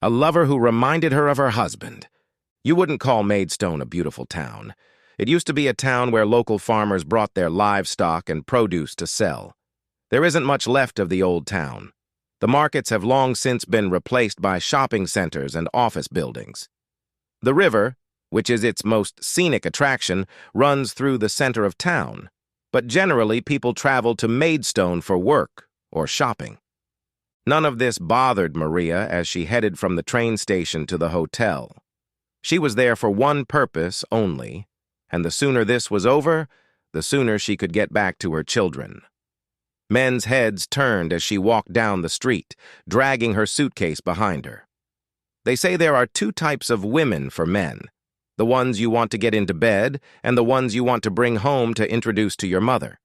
A lover who reminded her of her husband. You wouldn't call Maidstone a beautiful town. It used to be a town where local farmers brought their livestock and produce to sell. There isn't much left of the old town. The markets have long since been replaced by shopping centers and office buildings. The river, which is its most scenic attraction, runs through the center of town, but generally people travel to Maidstone for work or shopping. None of this bothered Maria as she headed from the train station to the hotel. She was there for one purpose only, and the sooner this was over, the sooner she could get back to her children. Men's heads turned as she walked down the street, dragging her suitcase behind her. They say there are two types of women for men, the ones you want to get into bed and the ones you want to bring home to introduce to your mother.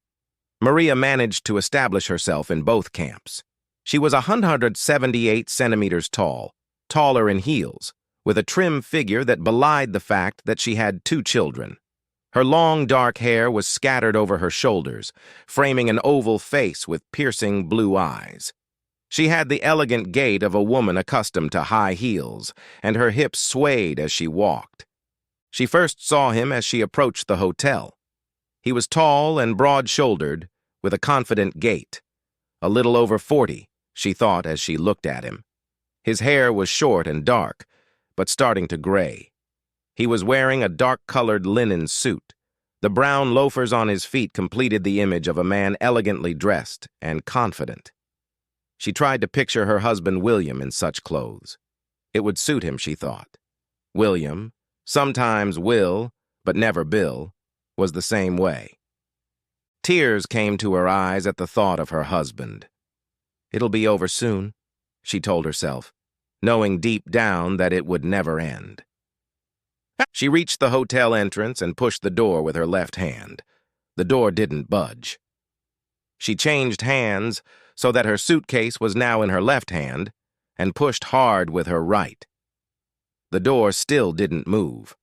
Maria managed to establish herself in both camps. She was 178 centimeters tall, taller in heels, with a trim figure that belied the fact that she had two children. Her long, dark hair was scattered over her shoulders, framing an oval face with piercing blue eyes. She had the elegant gait of a woman accustomed to high heels, and her hips swayed as she walked. She first saw him as she approached the hotel. He was tall and broad-shouldered, with a confident gait. A little over 40, she thought as she looked at him. His hair was short and dark, but starting to gray. He was wearing a dark-colored linen suit. The brown loafers on his feet completed the image of a man elegantly dressed and confident. She tried to picture her husband William in such clothes. It would suit him, she thought. William, sometimes Will, but never Bill, was the same way. Tears came to her eyes at the thought of her husband. It'll be over soon, she told herself, knowing deep down that it would never end. She reached the hotel entrance and pushed the door with her left hand. The door didn't budge. She changed hands so that her suitcase was now in her left hand and pushed hard with her right. The door still didn't move.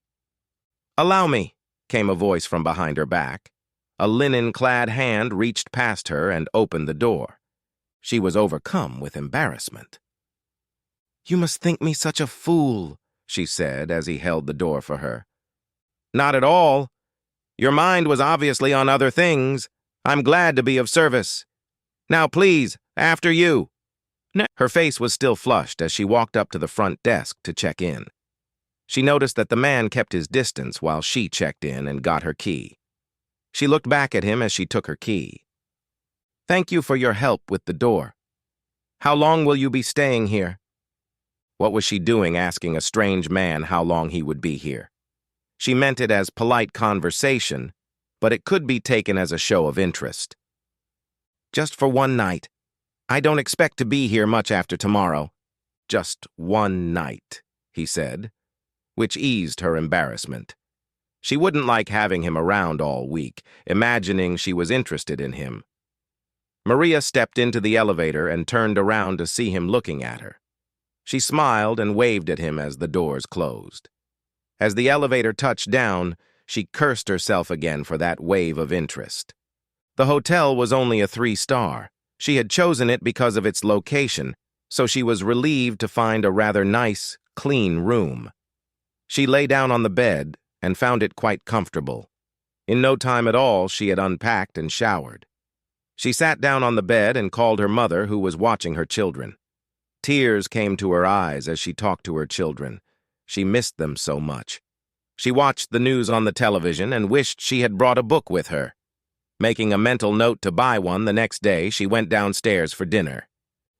"Allow me," came a voice from behind her back. A linen-clad hand reached past her and opened the door. She was overcome with embarrassment. "You must think me such a fool," she said as he held the door for her. "Not at all. Your mind was obviously on other things. I'm glad to be of service. Now please, after you." Her face was still flushed as she walked up to the front desk to check in. She noticed that the man kept his distance while she checked in and got her key. She looked back at him as she took her key. "Thank you for your help with the door. How long will you be staying here?" What was she doing asking a strange man how long he would be here? She meant it as polite conversation, but it could be taken as a show of interest. "Just for one night. I don't expect to be here much after tomorrow." "Just one night," he said, which eased her embarrassment. She wouldn't like having him around all week, imagining she was interested in him. Maria stepped into the elevator and turned around to see him looking at her. She smiled and waved at him as the doors closed. As the elevator touched down, she cursed herself again for that wave of interest. The hotel was only a 3-star. She had chosen it because of its location, so she was relieved to find a rather nice, clean room. She lay down on the bed and found it quite comfortable. In no time at all, she had unpacked and showered. She sat down on the bed and called her mother, who was watching her children. Tears came to her eyes as she talked to her children. She missed them so much. She watched the news on the television and wished she had brought a book with her. Making a mental note to buy one the next day, she went downstairs for dinner.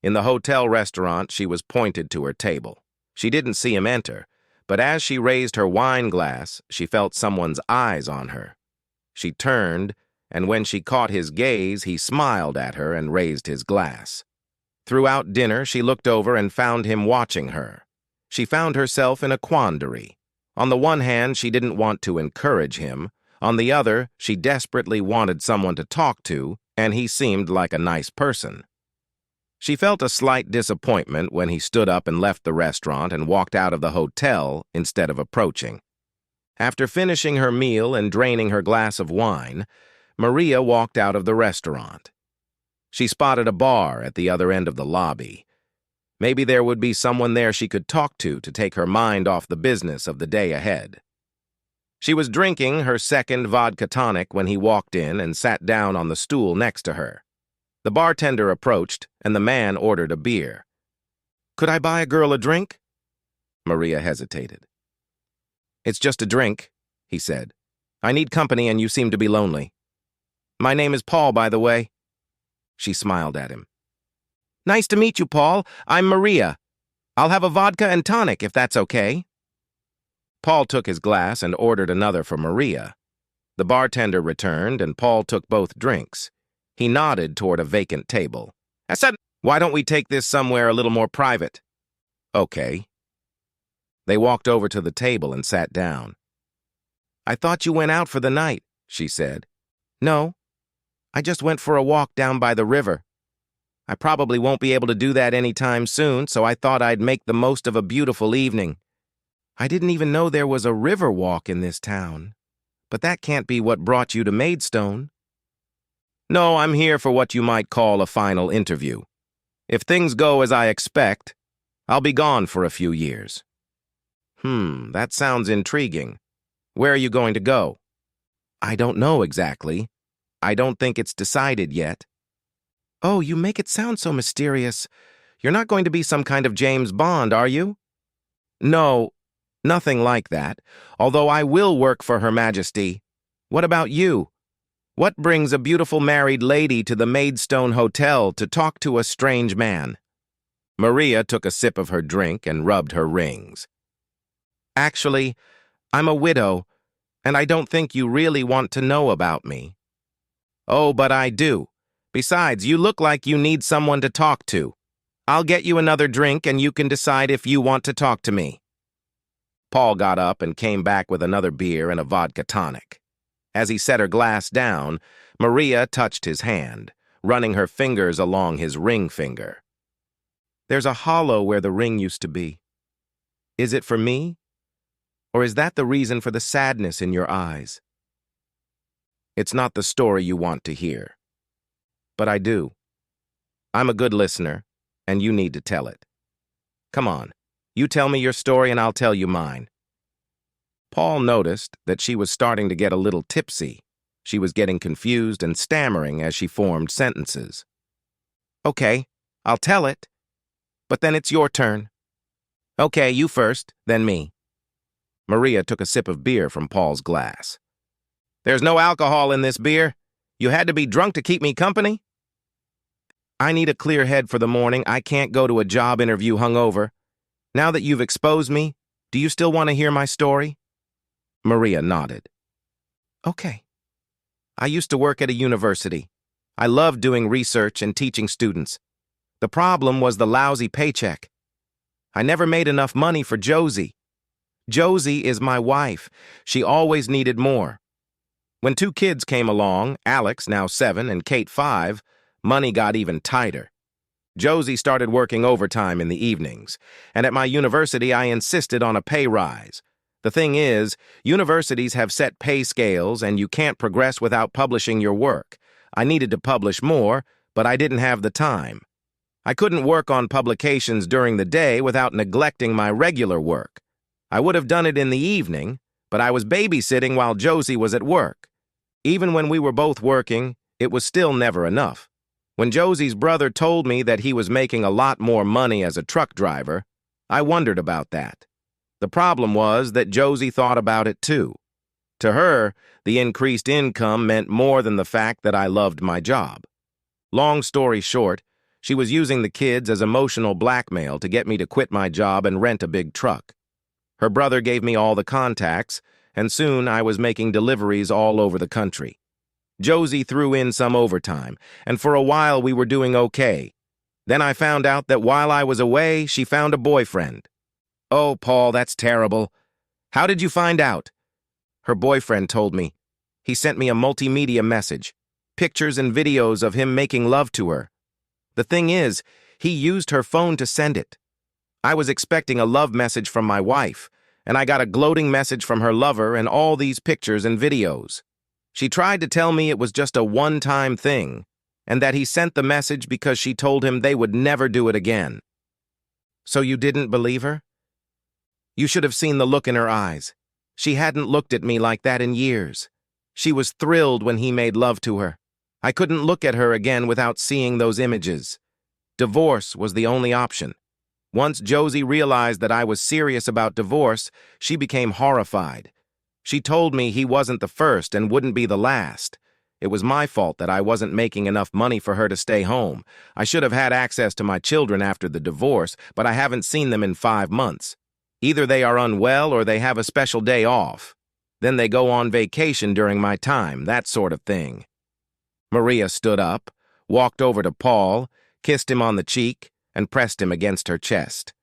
In the hotel restaurant, she was pointed to her table. She didn't see him enter, but as she raised her wine glass, she felt someone's eyes on her. She turned, and when she caught his gaze, he smiled at her and raised his glass. Throughout dinner, she looked over and found him watching her. She found herself in a quandary. On the one hand, she didn't want to encourage him. On the other, she desperately wanted someone to talk to, and he seemed like a nice person. She felt a slight disappointment when he stood up and left the restaurant and walked out of the hotel instead of approaching. After finishing her meal and draining her glass of wine, Maria walked out of the restaurant. She spotted a bar at the other end of the lobby. Maybe there would be someone there she could talk to take her mind off the business of the day ahead. She was drinking her second vodka tonic when he walked in and sat down on the stool next to her. The bartender approached, and the man ordered a beer. "Could I buy a girl a drink?" Maria hesitated. "It's just a drink," he said. "I need company and you seem to be lonely." "My name is Paul, by the way." She smiled at him. "Nice to meet you, Paul. I'm Maria. I'll have a vodka and tonic if that's okay." Paul took his glass and ordered another for Maria. The bartender returned and Paul took both drinks. He nodded toward a vacant table. I said, "Why don't we take this somewhere a little more private?" "Okay." They walked over to the table and sat down. "I thought you went out for the night," she said. "No, I just went for a walk down by the river. I probably won't be able to do that anytime soon, so I thought I'd make the most of a beautiful evening. I didn't even know there was a river walk in this town. But that can't be what brought you to Maidstone." "No, I'm here for what you might call a final interview. If things go as I expect, I'll be gone for a few years." That sounds intriguing. Where are you going to go?" "I don't know exactly. I don't think it's decided yet." "Oh, you make it sound so mysterious. You're not going to be some kind of James Bond, are you?" "No, nothing like that, although I will work for Her Majesty. What about you? What brings a beautiful married lady to the Maidstone Hotel to talk to a strange man?" Maria took a sip of her drink and rubbed her rings. "Actually, I'm a widow, and I don't think you really want to know about me." "Oh, but I do. Besides, you look like you need someone to talk to. I'll get you another drink and you can decide if you want to talk to me." Paul got up and came back with another beer and a vodka tonic. As he set her glass down, Maria touched his hand, running her fingers along his ring finger. "There's a hollow where the ring used to be. Is it for me? Or is that the reason for the sadness in your eyes?" "It's not the story you want to hear. But I do. I'm a good listener, and you need to tell it. Come on, you tell me your story and I'll tell you mine." Paul noticed that she was starting to get a little tipsy. She was getting confused and stammering as she formed sentences. "Okay, I'll tell it. But then it's your turn." "Okay, you first, then me." Maria took a sip of beer from Paul's glass. "There's no alcohol in this beer. You had to be drunk to keep me company?" "I need a clear head for the morning. I can't go to a job interview hungover. Now that you've exposed me, do you still want to hear my story?" Maria nodded. "Okay. I used to work at a university. I loved doing research and teaching students. The problem was the lousy paycheck. I never made enough money for Josie. Josie is my wife. She always needed more. When 2 kids came along, Alex, now 7, and Kate, 5, money got even tighter. Josie started working overtime in the evenings, and at my university I insisted on a pay rise. The thing is, universities have set pay scales and you can't progress without publishing your work. I needed to publish more, but I didn't have the time. I couldn't work on publications during the day without neglecting my regular work. I would have done it in the evening, but I was babysitting while Josie was at work. Even when we were both working, it was still never enough. When Josie's brother told me that he was making a lot more money as a truck driver, I wondered about that. The problem was that Josie thought about it too. To her, the increased income meant more than the fact that I loved my job. Long story short, she was using the kids as emotional blackmail to get me to quit my job and rent a big truck. Her brother gave me all the contacts, and soon I was making deliveries all over the country. Josie threw in some overtime, and for a while we were doing okay. Then I found out that while I was away, she found a boyfriend. Oh, Paul, that's terrible. How did you find out? Her boyfriend told me. He sent me a multimedia message, pictures and videos of him making love to her. The thing is, he used her phone to send it. I was expecting a love message from my wife, and I got a gloating message from her lover and all these pictures and videos. She tried to tell me it was just a one-time thing, and that he sent the message because she told him they would never do it again. So you didn't believe her? You should have seen the look in her eyes. She hadn't looked at me like that in years. She was thrilled when he made love to her. I couldn't look at her again without seeing those images. Divorce was the only option. Once Josie realized that I was serious about divorce, she became horrified. She told me he wasn't the first and wouldn't be the last. It was my fault that I wasn't making enough money for her to stay home. I should have had access to my children after the divorce, but I haven't seen them in 5 months. Either they are unwell or they have a special day off. Then they go on vacation during my time, that sort of thing. Maria stood up, walked over to Paul, kissed him on the cheek, and pressed him against her chest.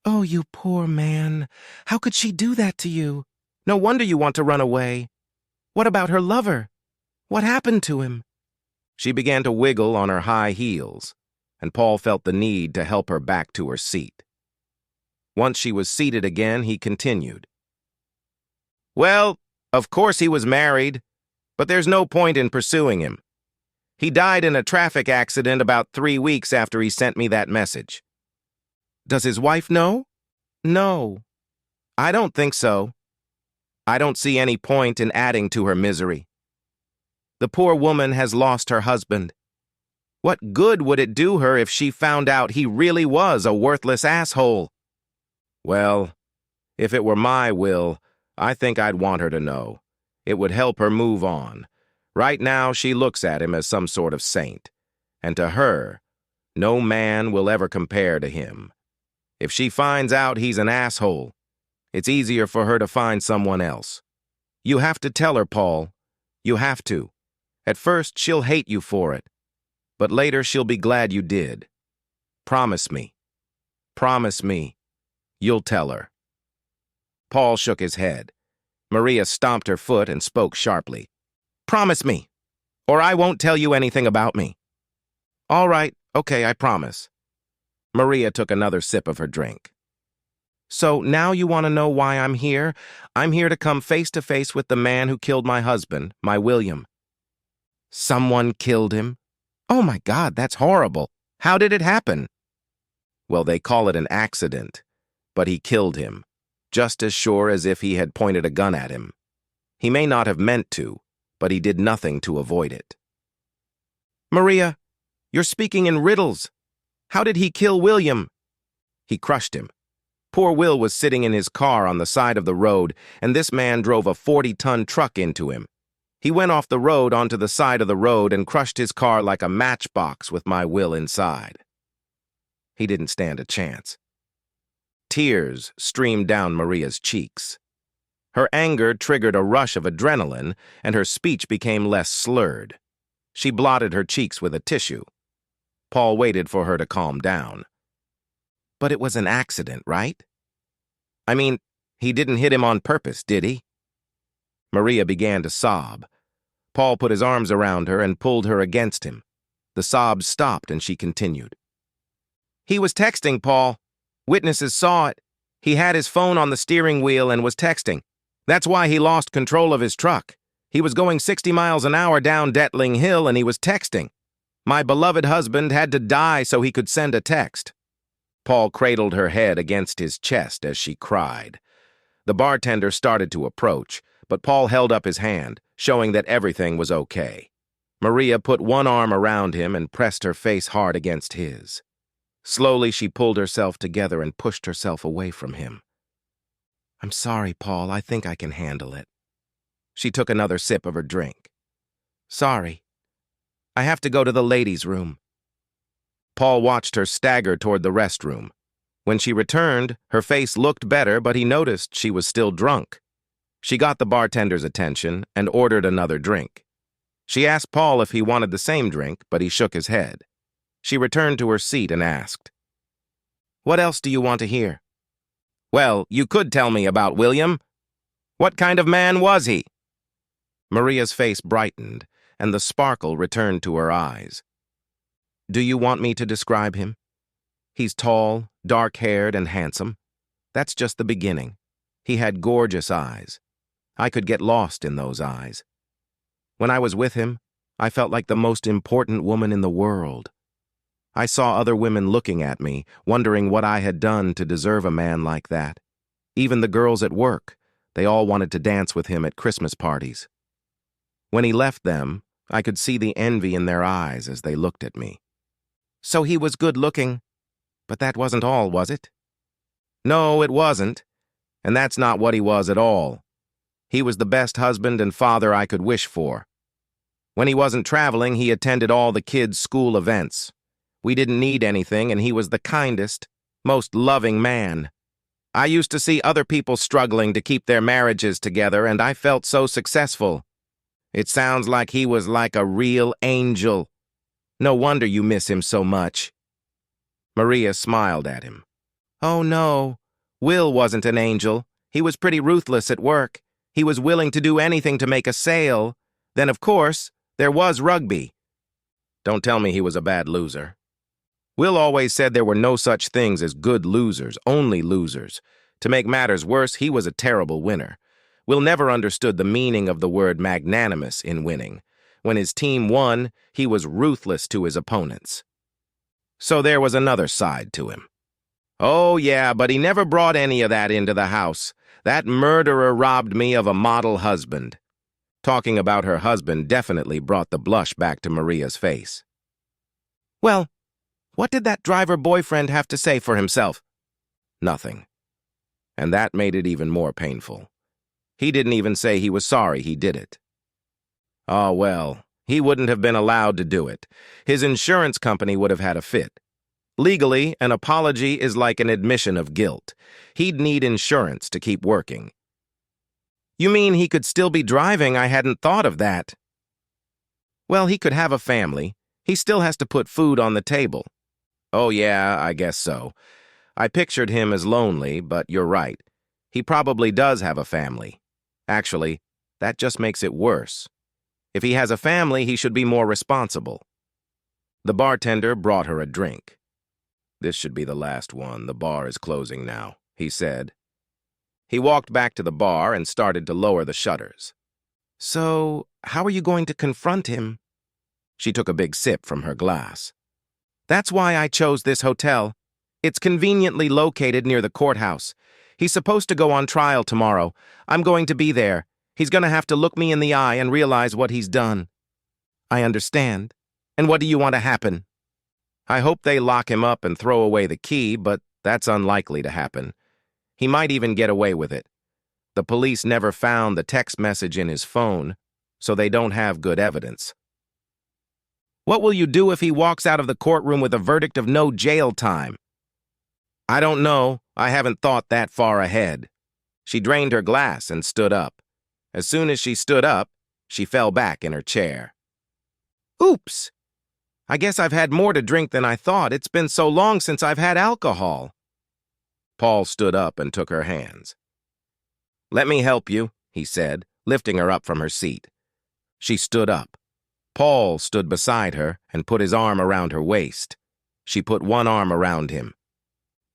"Oh, you poor man. How could she do that to you? No wonder you want to run away. What about her lover? What happened to him?" She began to wiggle on her high heels, and Paul felt the need to help her back to her seat. Once she was seated again, he continued. "Well, of course he was married, but there's no point in pursuing him. He died in a traffic accident about 3 weeks after he sent me that message." "Does his wife know?" "No. I don't think so. I don't see any point in adding to her misery. The poor woman has lost her husband. What good would it do her if she found out he really was a worthless asshole?" "Well, if it were my will, I think I'd want her to know. It would help her move on. Right now, she looks at him as some sort of saint. And to her, no man will ever compare to him. If she finds out he's an asshole, it's easier for her to find someone else. You have to tell her, Paul. You have to. At first, she'll hate you for it. But later, she'll be glad you did. Promise me. Promise me. You'll tell her." Paul shook his head. Maria stomped her foot and spoke sharply. "Promise me, or I won't tell you anything about me." "All right, okay, I promise." Maria took another sip of her drink. "So now you want to know why I'm here? I'm here to come face to face with the man who killed my husband, my William." "Someone killed him? Oh my God, that's horrible. How did it happen?" "Well, they call it an accident, but he killed him, just as sure as if he had pointed a gun at him. He may not have meant to, but he did nothing to avoid it." "Maria, you're speaking in riddles. How did he kill William?" "He crushed him. Poor Will was sitting in his car on the side of the road, and this man drove a 40-ton truck into him. He went off the road onto the side of the road and crushed his car like a matchbox with my Will inside. He didn't stand a chance." Tears streamed down Maria's cheeks. Her anger triggered a rush of adrenaline, and her speech became less slurred. She blotted her cheeks with a tissue. Paul waited for her to calm down. "But it was an accident, right? I mean, he didn't hit him on purpose, did he?" Maria began to sob. Paul put his arms around her and pulled her against him. The sobs stopped and she continued. "He was texting, Paul. Witnesses saw it. He had his phone on the steering wheel and was texting. That's why he lost control of his truck. He was going 60 miles an hour down Detling Hill and he was texting. My beloved husband had to die so he could send a text." Paul cradled her head against his chest as she cried. The bartender started to approach, but Paul held up his hand, showing that everything was okay. Maria put one arm around him and pressed her face hard against his. Slowly, she pulled herself together and pushed herself away from him. "I'm sorry, Paul. I think I can handle it." She took another sip of her drink. "Sorry. I have to go to the ladies' room." Paul watched her stagger toward the restroom. When she returned, her face looked better, but he noticed she was still drunk. She got the bartender's attention and ordered another drink. She asked Paul if he wanted the same drink, but he shook his head. She returned to her seat and asked, "What else do you want to hear?" "Well, you could tell me about William. What kind of man was he?" Maria's face brightened, and the sparkle returned to her eyes. "Do you want me to describe him? He's tall, dark-haired, and handsome. That's just the beginning. He had gorgeous eyes. I could get lost in those eyes. When I was with him, I felt like the most important woman in the world. I saw other women looking at me, wondering what I had done to deserve a man like that. Even the girls at work, they all wanted to dance with him at Christmas parties. When he left them, I could see the envy in their eyes as they looked at me. So he was good-looking, but that wasn't all, was it? No, it wasn't, and that's not what he was at all. He was the best husband and father I could wish for. When he wasn't traveling, he attended all the kids' school events. We didn't need anything, and he was the kindest, most loving man. I used to see other people struggling to keep their marriages together, and I felt so successful. It sounds like he was like a real angel. No wonder you miss him so much. Maria smiled at him. Oh, no. Will wasn't an angel. He was pretty ruthless at work. He was willing to do anything to make a sale. Then, of course, there was rugby. Don't tell me he was a bad loser. Will always said there were no such things as good losers, only losers. To make matters worse, he was a terrible winner. Will never understood the meaning of the word magnanimous in winning. When his team won, he was ruthless to his opponents. So there was another side to him. Oh, yeah, but he never brought any of that into the house. That murderer robbed me of a model husband. Talking about her husband definitely brought the blush back to Maria's face. Well, what did that driver boyfriend have to say for himself? Nothing. And that made it even more painful. He didn't even say he was sorry he did it. Oh, well, he wouldn't have been allowed to do it. His insurance company would have had a fit. Legally, an apology is like an admission of guilt. He'd need insurance to keep working. You mean he could still be driving? I hadn't thought of that. Well, he could have a family. He still has to put food on the table. Oh, yeah, I guess so. I pictured him as lonely, but you're right. He probably does have a family. Actually, that just makes it worse. If he has a family, he should be more responsible. The bartender brought her a drink. This should be the last one. The bar is closing now, he said. He walked back to the bar and started to lower the shutters. So, how are you going to confront him? She took a big sip from her glass. That's why I chose this hotel. It's conveniently located near the courthouse. He's supposed to go on trial tomorrow. I'm going to be there. He's going to have to look me in the eye and realize what he's done. I understand. And what do you want to happen? I hope they lock him up and throw away the key, but that's unlikely to happen. He might even get away with it. The police never found the text message in his phone, so they don't have good evidence. What will you do if he walks out of the courtroom with a verdict of no jail time? I don't know. I haven't thought that far ahead. She drained her glass and stood up. As soon as she stood up, she fell back in her chair. Oops! I guess I've had more to drink than I thought. It's been so long since I've had alcohol. Paul stood up and took her hands. Let me help you, he said, lifting her up from her seat. She stood up. Paul stood beside her and put his arm around her waist. She put one arm around him.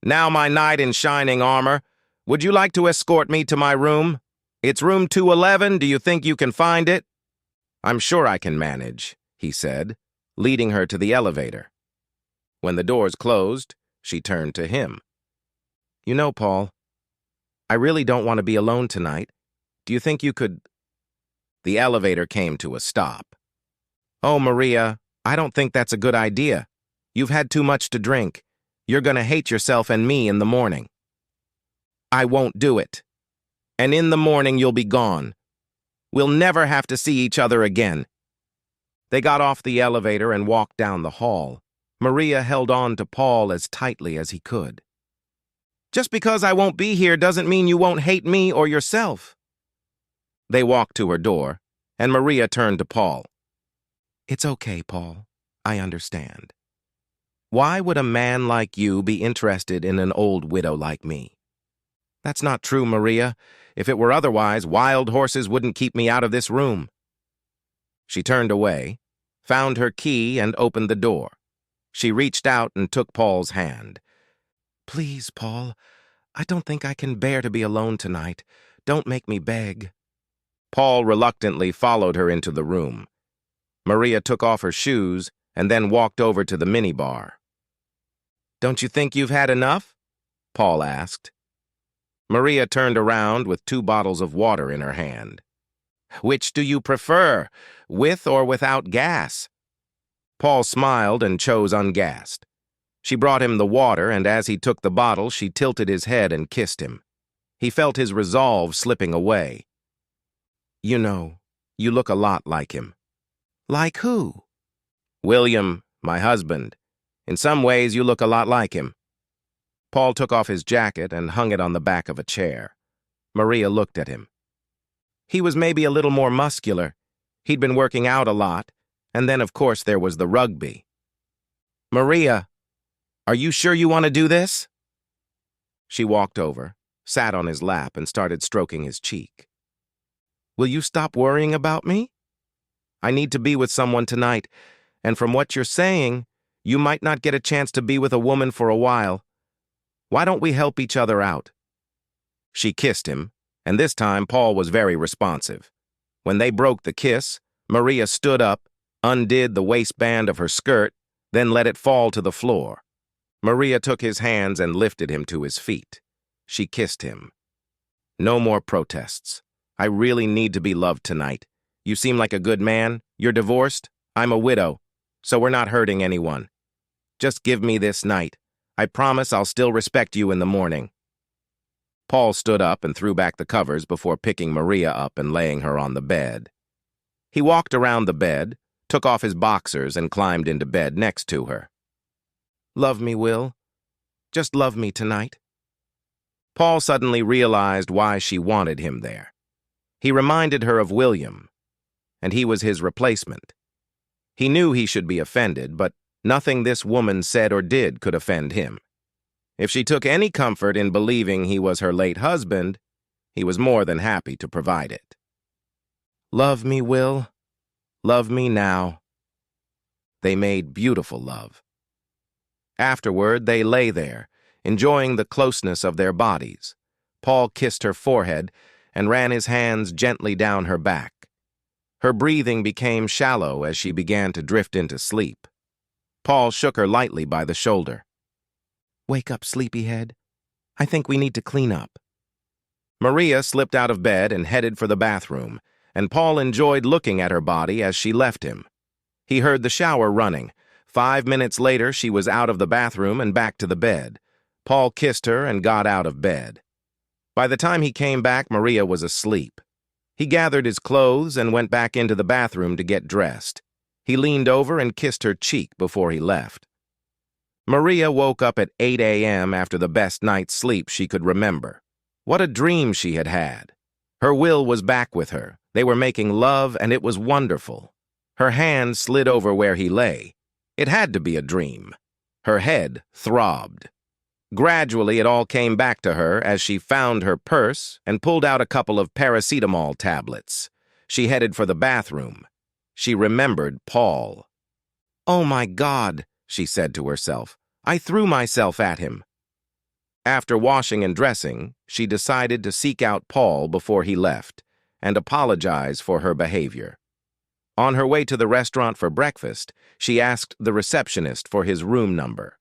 Now, my knight in shining armor, would you like to escort me to my room? It's room 211. Do you think you can find it? I'm sure I can manage, he said, leading her to the elevator. When the doors closed, she turned to him. You know, Paul, I really don't want to be alone tonight. Do you think you could... The elevator came to a stop. Oh, Maria, I don't think that's a good idea. You've had too much to drink. You're going to hate yourself and me in the morning. I won't do it. And in the morning you'll be gone. We'll never have to see each other again. They got off the elevator and walked down the hall. Maria held on to Paul as tightly as he could. Just because I won't be here doesn't mean you won't hate me or yourself. They walked to her door, and Maria turned to Paul. It's okay, Paul. I understand. Why would a man like you be interested in an old widow like me? That's not true, Maria. If it were otherwise, wild horses wouldn't keep me out of this room. She turned away, found her key, and opened the door. She reached out and took Paul's hand. Please, Paul, I don't think I can bear to be alone tonight. Don't make me beg. Paul reluctantly followed her into the room. Maria took off her shoes and then walked over to the minibar. Don't you think you've had enough? Paul asked. Maria turned around with 2 bottles of water in her hand. Which do you prefer, with or without gas? Paul smiled and chose ungassed. She brought him the water, and as he took the bottle, she tilted his head and kissed him. He felt his resolve slipping away. You know, you look a lot like him. Like who? William, my husband. In some ways, you look a lot like him. Paul took off his jacket and hung it on the back of a chair. Maria looked at him. He was maybe a little more muscular. He'd been working out a lot, and then, of course, there was the rugby. Maria, are you sure you want to do this? She walked over, sat on his lap, and started stroking his cheek. Will you stop worrying about me? I need to be with someone tonight, and from what you're saying, you might not get a chance to be with a woman for a while. Why don't we help each other out? She kissed him, and this time Paul was very responsive. When they broke the kiss, Maria stood up, undid the waistband of her skirt, then let it fall to the floor. Maria took his hands and lifted him to his feet. She kissed him. No more protests. I really need to be loved tonight. You seem like a good man. You're divorced. I'm a widow, so we're not hurting anyone. Just give me this night. I promise I'll still respect you in the morning. Paul stood up and threw back the covers before picking Maria up and laying her on the bed. He walked around the bed, took off his boxers, and climbed into bed next to her. Love me, Will. Just love me tonight. Paul suddenly realized why she wanted him there. He reminded her of William, and he was his replacement. He knew he should be offended, but nothing this woman said or did could offend him. If she took any comfort in believing he was her late husband, he was more than happy to provide it. Love me, Will. Love me now. They made beautiful love. Afterward, they lay there, enjoying the closeness of their bodies. Paul kissed her forehead and ran his hands gently down her back. Her breathing became shallow as she began to drift into sleep. Paul shook her lightly by the shoulder. Wake up, sleepyhead. I think we need to clean up. Maria slipped out of bed and headed for the bathroom, and Paul enjoyed looking at her body as she left him. He heard the shower running. 5 minutes later, she was out of the bathroom and back to the bed. Paul kissed her and got out of bed. By the time he came back, Maria was asleep. He gathered his clothes and went back into the bathroom to get dressed. He leaned over and kissed her cheek before he left. Maria woke up at 8 a.m. after the best night's sleep she could remember. What a dream she had had. Her Will was back with her. They were making love, and it was wonderful. Her hand slid over where he lay. It had to be a dream. Her head throbbed. Gradually, it all came back to her as she found her purse and pulled out a couple of paracetamol tablets. She headed for the bathroom. She remembered Paul. Oh my God, she said to herself. I threw myself at him. After washing and dressing, she decided to seek out Paul before he left and apologize for her behavior. On her way to the restaurant for breakfast, she asked the receptionist for his room number.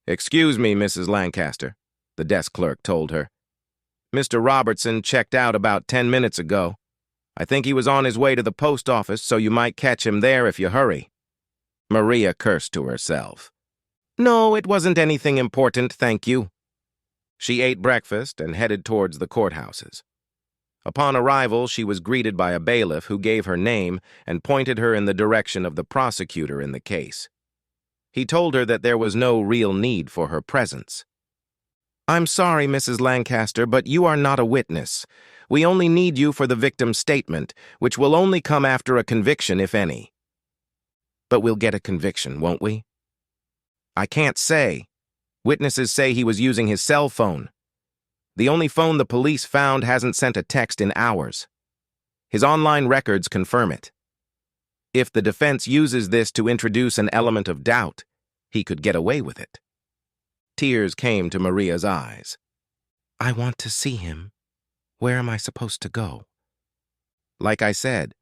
Excuse me, Mrs. Lancaster, the desk clerk told her. Mr. Robertson checked out about 10 minutes ago. I think he was on his way to the post office, so you might catch him there if you hurry. Maria cursed to herself. No, it wasn't anything important, thank you. She ate breakfast and headed towards the courthouses. Upon arrival, she was greeted by a bailiff who gave her name and pointed her in the direction of the prosecutor in the case. He told her that there was no real need for her presence. I'm sorry, Mrs. Lancaster, but you are not a witness. We only need you for the victim's statement, which will only come after a conviction, if any. But we'll get a conviction, won't we? I can't say. Witnesses say he was using his cell phone. The only phone the police found hasn't sent a text in hours. His online records confirm it. If the defense uses this to introduce an element of doubt, he could get away with it. Tears came to Maria's eyes. I want to see him. Where am I supposed to go? Like I said,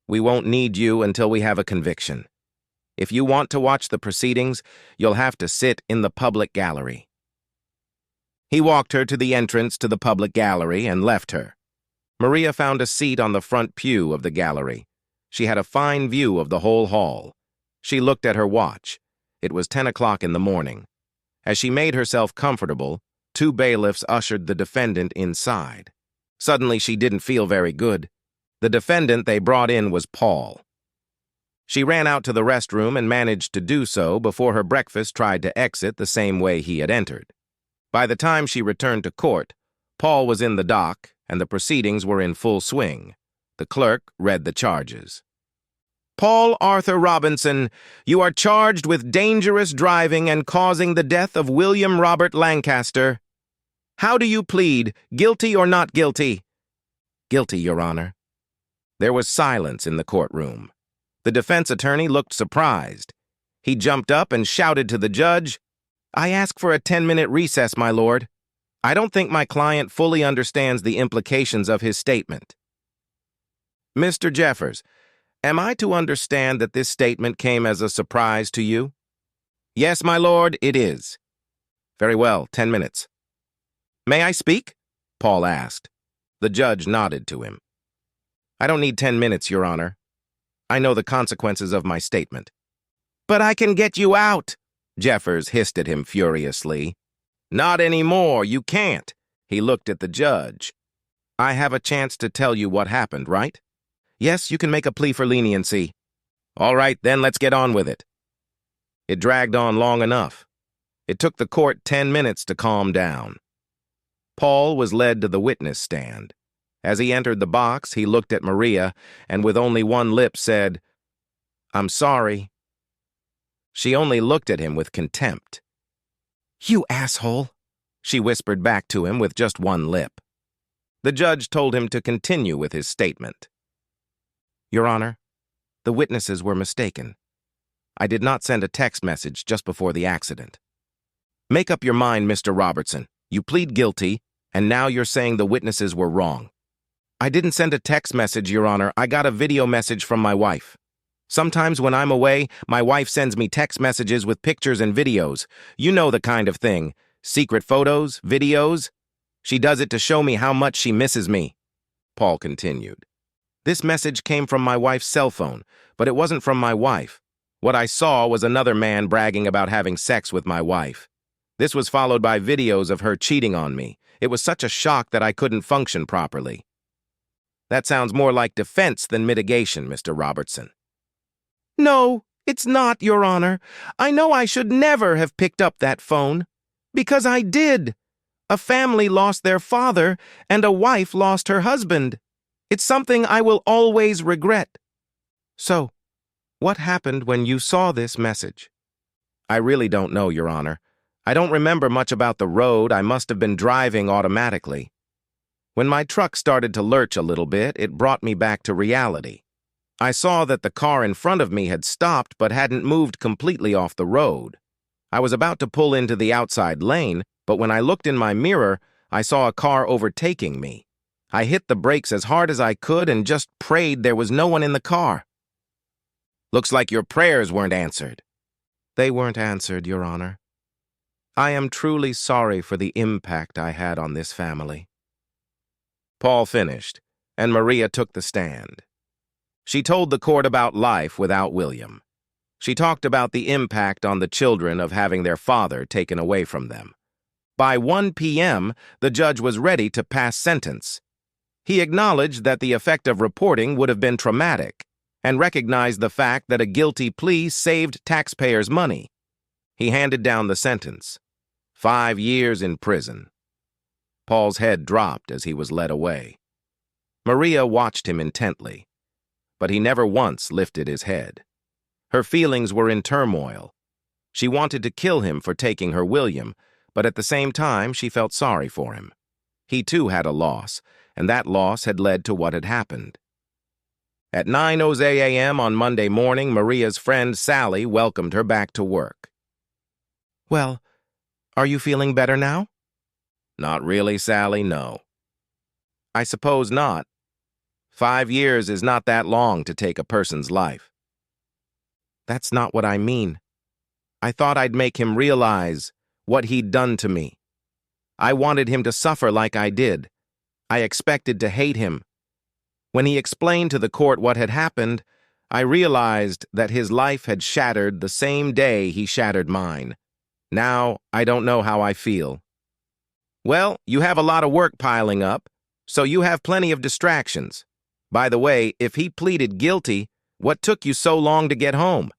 we won't need you until we have a conviction. If you want to watch the proceedings, you'll have to sit in the public gallery." He walked her to the entrance to the public gallery and left her. Maria found a seat on the front pew of the gallery. She had a fine view of the whole hall. She looked at her watch. It was 10 o'clock in the morning. As she made herself comfortable, 2 bailiffs ushered the defendant inside. Suddenly, she didn't feel very good. The defendant they brought in was Paul. She ran out to the restroom and managed to do so before her breakfast tried to exit the same way he had entered. By the time she returned to court, Paul was in the dock and the proceedings were in full swing. The clerk read the charges. "Paul Arthur Robinson, you are charged with dangerous driving and causing the death of William Robert Lancaster. How do you plead, guilty or not guilty?" "Guilty, Your Honor." There was silence in the courtroom. The defense attorney looked surprised. He jumped up and shouted to the judge, "I ask for a 10-minute recess, my lord. I don't think my client fully understands the implications of his statement." "Mr. Jeffers, am I to understand that this statement came as a surprise to you?" "Yes, my lord, it is." "Very well, 10 minutes. "May I speak?" Paul asked. The judge nodded to him. "I don't need 10 minutes, Your Honor. I know the consequences of my statement." "But I can get you out," Jeffers hissed at him furiously. "Not anymore, you can't." He looked at the judge. "I have a chance to tell you what happened, right?" "Yes, you can make a plea for leniency." "All right, then let's get on with it." It dragged on long enough. It took the court 10 minutes to calm down. Paul was led to the witness stand. As he entered the box, he looked at Maria and with only one lip said, "I'm sorry." She only looked at him with contempt. "You asshole," she whispered back to him with just one lip. The judge told him to continue with his statement. "Your Honor, the witnesses were mistaken. I did not send a text message just before the accident." "Make up your mind, Mr. Robertson. You plead guilty, and now you're saying the witnesses were wrong." "I didn't send a text message, Your Honor. I got a video message from my wife. Sometimes when I'm away, my wife sends me text messages with pictures and videos. You know the kind of thing. Secret photos, videos. She does it to show me how much she misses me," Paul continued. "This message came from my wife's cell phone, but it wasn't from my wife. What I saw was another man bragging about having sex with my wife. This was followed by videos of her cheating on me. It was such a shock that I couldn't function properly." "That sounds more like defense than mitigation, Mr. Robertson." "No, it's not, Your Honor. I know I should never have picked up that phone. Because I did. A family lost their father, and a wife lost her husband. It's something I will always regret." "So, what happened when you saw this message?" "I really don't know, Your Honor. I don't remember much about the road. I must have been driving automatically. When my truck started to lurch a little bit, it brought me back to reality. I saw that the car in front of me had stopped but hadn't moved completely off the road. I was about to pull into the outside lane, but when I looked in my mirror, I saw a car overtaking me. I hit the brakes as hard as I could and just prayed there was no one in the car." "Looks like your prayers weren't answered." "They weren't answered, Your Honor. I am truly sorry for the impact I had on this family." Paul finished, and Maria took the stand. She told the court about life without William. She talked about the impact on the children of having their father taken away from them. By 1 p.m., the judge was ready to pass sentence. He acknowledged that the effect of reporting would have been traumatic and recognized the fact that a guilty plea saved taxpayers' money. He handed down the sentence: 5 years in prison. Paul's head dropped as he was led away. Maria watched him intently, but he never once lifted his head. Her feelings were in turmoil. She wanted to kill him for taking her William, but at the same time she felt sorry for him. He too had a loss, and that loss had led to what had happened. At 9:00 a.m. on Monday morning, Maria's friend Sally welcomed her back to work. "Well, are you feeling better now?" "Not really, Sally, no." "I suppose not. 5 years is not that long to take a person's life." That's not what I mean. I thought I'd make him realize what he'd done to me. I wanted him to suffer like I did. I expected to hate him. When he explained to the court what had happened, I realized that his life had shattered the same day he shattered mine. Now, I don't know how I feel. Well, you have a lot of work piling up, so you have plenty of distractions. By the way, if he pleaded guilty, what took you so long to get home?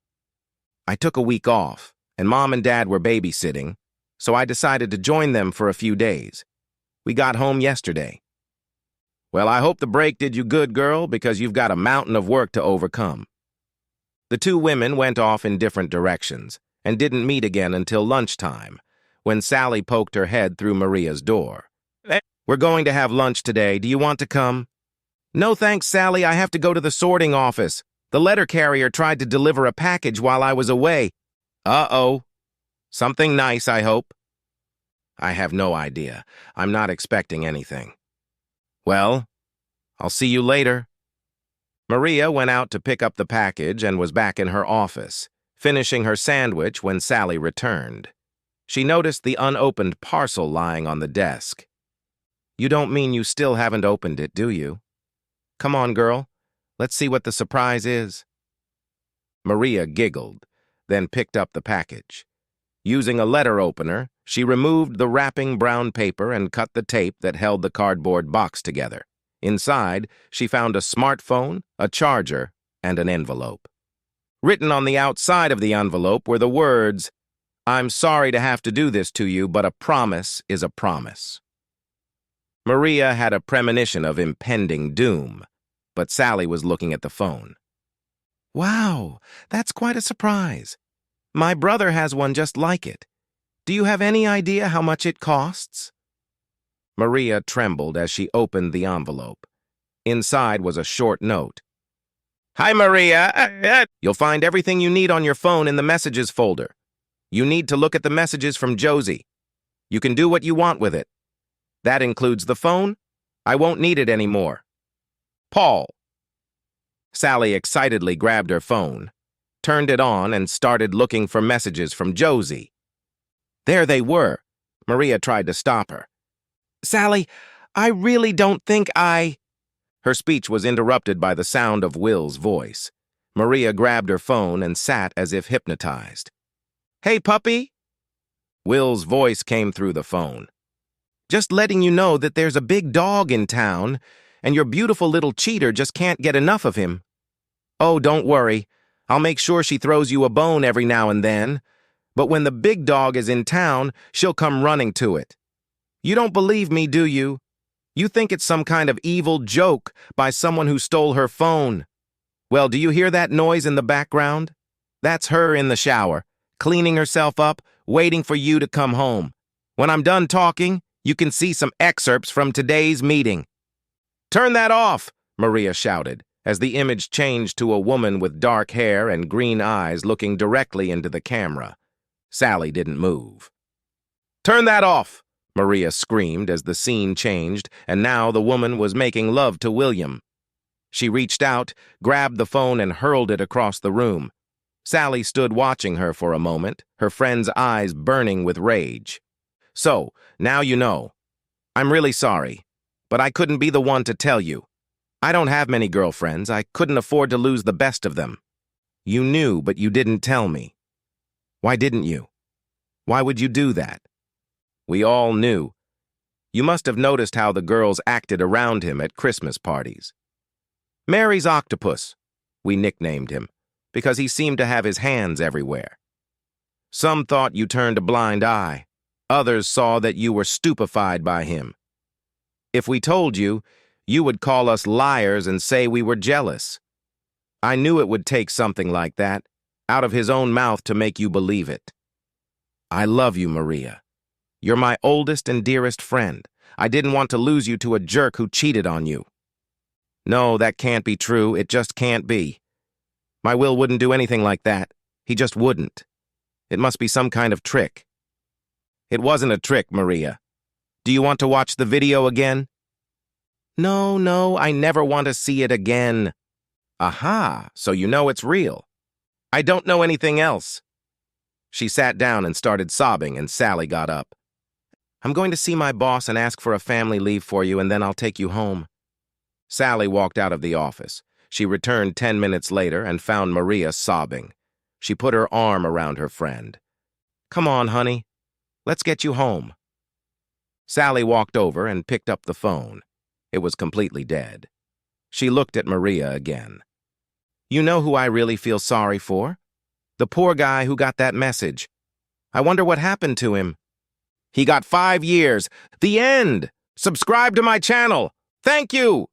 I took a week off, and Mom and Dad were babysitting, so I decided to join them for a few days. We got home yesterday. Well, I hope the break did you good, girl, because you've got a mountain of work to overcome. The two women went off in different directions and didn't meet again until lunchtime, when Sally poked her head through Maria's door. We're going to have lunch today. Do you want to come? No thanks, Sally. I have to go to the sorting office. The letter carrier tried to deliver a package while I was away. Uh-oh. Something nice, I hope. I have no idea. I'm not expecting anything. Well, I'll see you later. Maria went out to pick up the package and was back in her office, finishing her sandwich when Sally returned. She noticed the unopened parcel lying on the desk. You don't mean you still haven't opened it, do you? Come on, girl. Let's see what the surprise is. Maria giggled, then picked up the package. Using a letter opener, she removed the wrapping brown paper and cut the tape that held the cardboard box together. Inside, she found a smartphone, a charger, and an envelope. Written on the outside of the envelope were the words, "I'm sorry to have to do this to you, but a promise is a promise." Maria had a premonition of impending doom, but Sally was looking at the phone. Wow, that's quite a surprise. My brother has one just like it. Do you have any idea how much it costs? Maria trembled as she opened the envelope. Inside was a short note. Hi, Maria. You'll find everything you need on your phone in the messages folder. You need to look at the messages from Josie. You can do what you want with it. That includes the phone. I won't need it anymore. Paul. Sally excitedly grabbed her phone, turned it on, and started looking for messages from Josie. There they were. Maria tried to stop her. Sally, I really don't think I... Her speech was interrupted by the sound of Will's voice. Maria grabbed her phone and sat as if hypnotized. Hey, puppy. Will's voice came through the phone. Just letting you know that there's a big dog in town, and your beautiful little cheater just can't get enough of him. Oh, don't worry. I'll make sure she throws you a bone every now and then. But when the big dog is in town, she'll come running to it. You don't believe me, do you? You think it's some kind of evil joke by someone who stole her phone. Well, do you hear that noise in the background? That's her in the shower, cleaning herself up, waiting for you to come home. When I'm done talking, you can see some excerpts from today's meeting. Turn that off, Maria shouted, as the image changed to a woman with dark hair and green eyes looking directly into the camera. Sally didn't move. Turn that off, Maria screamed as the scene changed, and now the woman was making love to William. She reached out, grabbed the phone, and hurled it across the room. Sally stood watching her for a moment, her friend's eyes burning with rage. So, now you know. I'm really sorry, but I couldn't be the one to tell you. I don't have many girlfriends. I couldn't afford to lose the best of them. You knew, but you didn't tell me. Why didn't you? Why would you do that? We all knew. You must have noticed how the girls acted around him at Christmas parties. Mary's Octopus, we nicknamed him, because he seemed to have his hands everywhere. Some thought you turned a blind eye. Others saw that you were stupefied by him. If we told you, you would call us liars and say we were jealous. I knew it would take something like that, out of his own mouth, to make you believe it. I love you, Maria. You're my oldest and dearest friend. I didn't want to lose you to a jerk who cheated on you. No, that can't be true. It just can't be. My Will wouldn't do anything like that. He just wouldn't. It must be some kind of trick. It wasn't a trick, Maria. Do you want to watch the video again? No, I never want to see it again. Aha, so you know it's real. I don't know anything else. She sat down and started sobbing, and Sally got up. I'm going to see my boss and ask for a family leave for you, and then I'll take you home. Sally walked out of the office. She returned 10 minutes later and found Maria sobbing. She put her arm around her friend. Come on, honey. Let's get you home. Sally walked over and picked up the phone. It was completely dead. She looked at Maria again. You know who I really feel sorry for? The poor guy who got that message. I wonder what happened to him. He got 5 years. The end! Subscribe to my channel. Thank you!